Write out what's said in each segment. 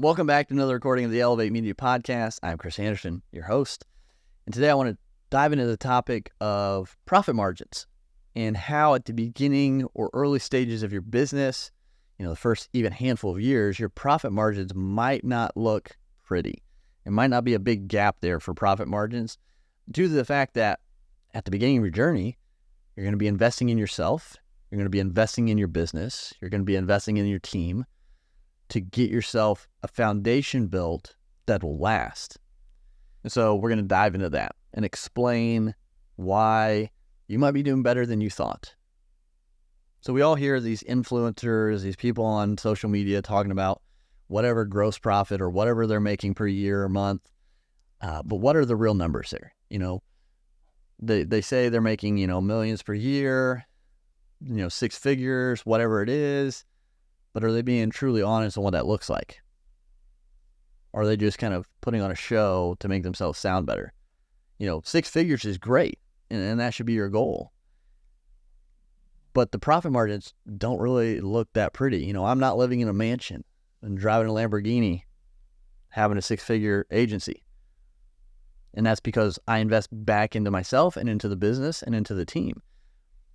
Welcome back to another recording of the Elevate Media Podcast. I'm Chris Anderson, your host. And today I want to dive into the topic of profit margins and how at the beginning or early stages of your business, the first even handful of years, your profit margins might not look pretty. It might not be a big gap there for profit margins due to the fact that at the beginning of your journey, you're going to be investing in yourself. You're going to be investing in your business. You're going to be investing in your team to get yourself a foundation built that will last. And so we're going to dive into that and explain why you might be doing better than you thought. So we all hear these influencers, these people on social media talking about whatever gross profit or whatever they're making per year or month. But what are the real numbers there? They say they're making, millions per year, six figures, whatever it is. But are they being truly honest on what that looks like? Or are they just kind of putting on a show to make themselves sound better? Six figures is great, and that should be your goal. But the profit margins don't really look that pretty. I'm not living in a mansion and driving a Lamborghini, having a six-figure agency. And that's because I invest back into myself and into the business and into the team.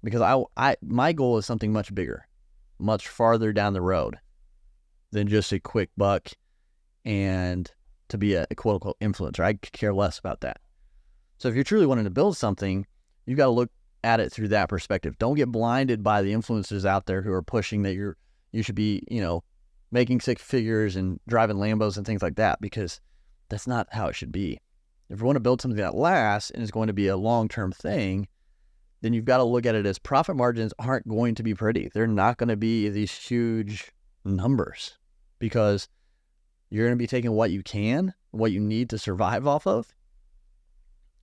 Because my goal is something much bigger, much farther down the road than just a quick buck and to be a quote-unquote influencer. I could care less about that. So if you're truly wanting to build something, you've got to look at it through that perspective. Don't get blinded by the influencers out there who are pushing that you should be, making six figures and driving Lambos and things like that, because that's not how it should be. If you want to build something that lasts and is going to be a long-term thing, then you've got to look at it as profit margins aren't going to be pretty. They're not going to be these huge numbers because you're going to be taking what you can, what you need to survive off of,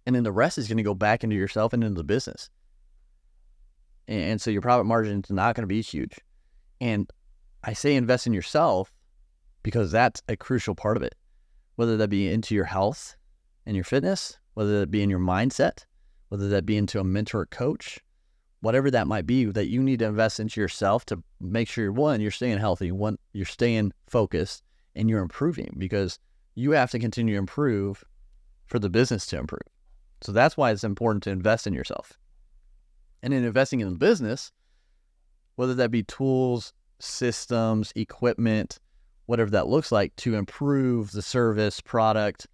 and then the rest is going to go back into yourself and into the business. And so your profit margin is not going to be huge. And I say invest in yourself because that's a crucial part of it, whether that be into your health and your fitness, whether that be in your mindset, whether that be into a mentor or coach, whatever that might be, that you need to invest into yourself to make sure, one, you're staying healthy, one, you're staying focused, and you're improving, because you have to continue to improve for the business to improve. So that's why it's important to invest in yourself. And in investing in the business, whether that be tools, systems, equipment, whatever that looks like to improve the service, product,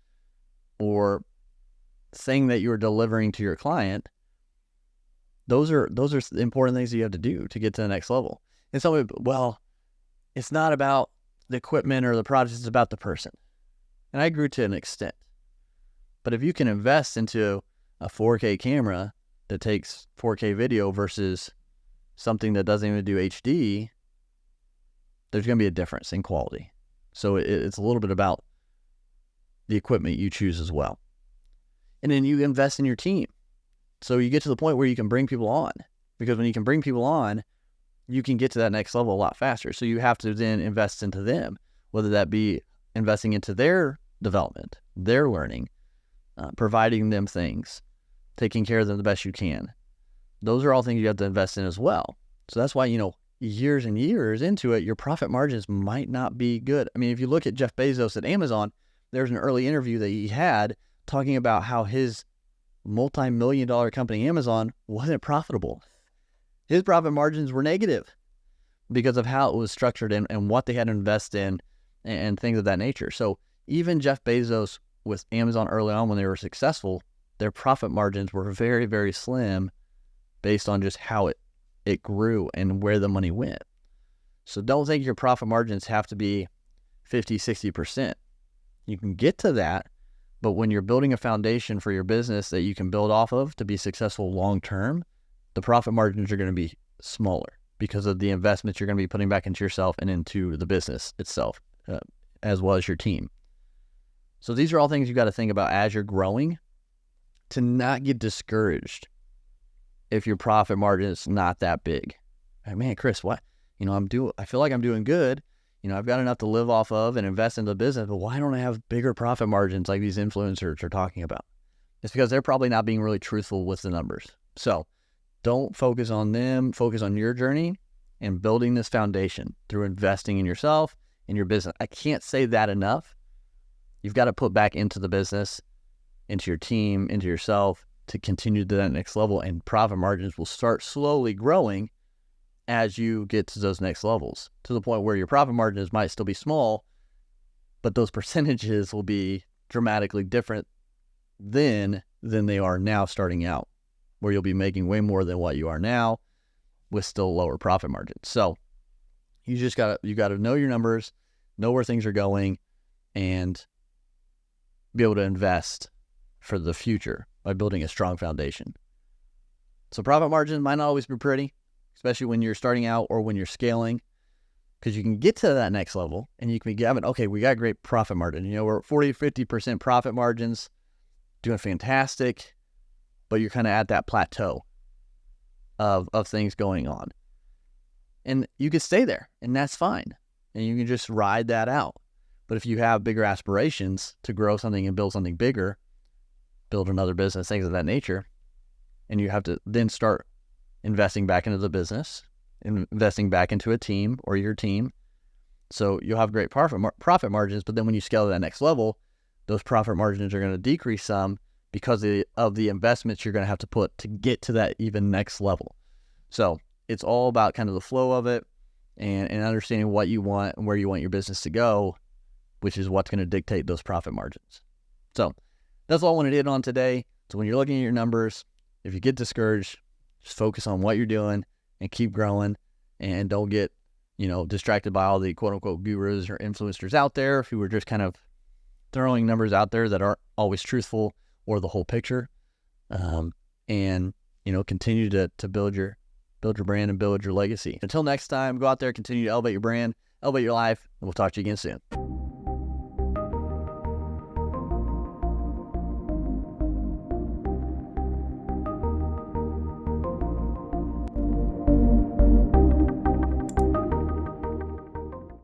or thing that you're delivering to your client, those are the important things that you have to do to get to the next level. And so, it's not about the equipment or the product, it's about the person. And I agree to an extent. But if you can invest into a 4K camera that takes 4K video versus something that doesn't even do HD, there's going to be a difference in quality. So it's a little bit about the equipment you choose as well. And then you invest in your team. So you get to the point where you can bring people on. Because when you can bring people on, you can get to that next level a lot faster. So you have to then invest into them, whether that be investing into their development, their learning, providing them things, taking care of them the best you can. Those are all things you have to invest in as well. So that's why, years and years into it, your profit margins might not be good. I mean, if you look at Jeff Bezos at Amazon, there's an early interview that he had talking about how his multi-million-dollar company, Amazon, wasn't profitable. His profit margins were negative because of how it was structured and what they had to invest in and things of that nature. So even Jeff Bezos with Amazon early on when they were successful, their profit margins were very, very slim based on just how it grew and where the money went. So don't think your profit margins have to be 50, 60%. You can get to that, but when you're building a foundation for your business that you can build off of to be successful long-term, the profit margins are going to be smaller because of the investments you're going to be putting back into yourself and into the business itself, as well as your team. So these are all things you got to think about as you're growing, to not get discouraged if your profit margin is not that big. Like, man, Chris, what? I feel like I'm doing good. I've got enough to live off of and invest in the business, but why don't I have bigger profit margins like these influencers are talking about? It's because they're probably not being really truthful with the numbers. So don't focus on them, focus on your journey and building this foundation through investing in yourself in your business. I can't say that enough. You've got to put back into the business, into your team, into yourself to continue to that next level, and profit margins will start slowly growing as you get to those next levels, to the point where your profit margins might still be small, but those percentages will be dramatically different than they are now starting out, where you'll be making way more than what you are now with still lower profit margins. So you got to know your numbers, know where things are going, and be able to invest for the future by building a strong foundation. So profit margins might not always be pretty, especially when you're starting out or when you're scaling, because you can get to that next level and you can be having, okay, we got great profit margin. We're at 40, 50% profit margins, doing fantastic, but you're kind of at that plateau of things going on. And you can stay there, and that's fine. And you can just ride that out. But if you have bigger aspirations to grow something and build something bigger, build another business, things of that nature, and you have to then start investing back into the business, investing back into a team or your team. So you'll have great profit margins, but then when you scale to that next level, those profit margins are going to decrease some because of the investments you're going to have to put to get to that even next level. So it's all about kind of the flow of it and understanding what you want and where you want your business to go, which is what's going to dictate those profit margins. So that's all I wanted to hit on today. So when you're looking at your numbers, if you get discouraged, just focus on what you're doing and keep growing, and don't get, distracted by all the quote unquote gurus or influencers out there who are just kind of throwing numbers out there that aren't always truthful or the whole picture. And continue to build your brand and build your legacy. Until next time, go out there, continue to elevate your brand, elevate your life, and we'll talk to you again soon.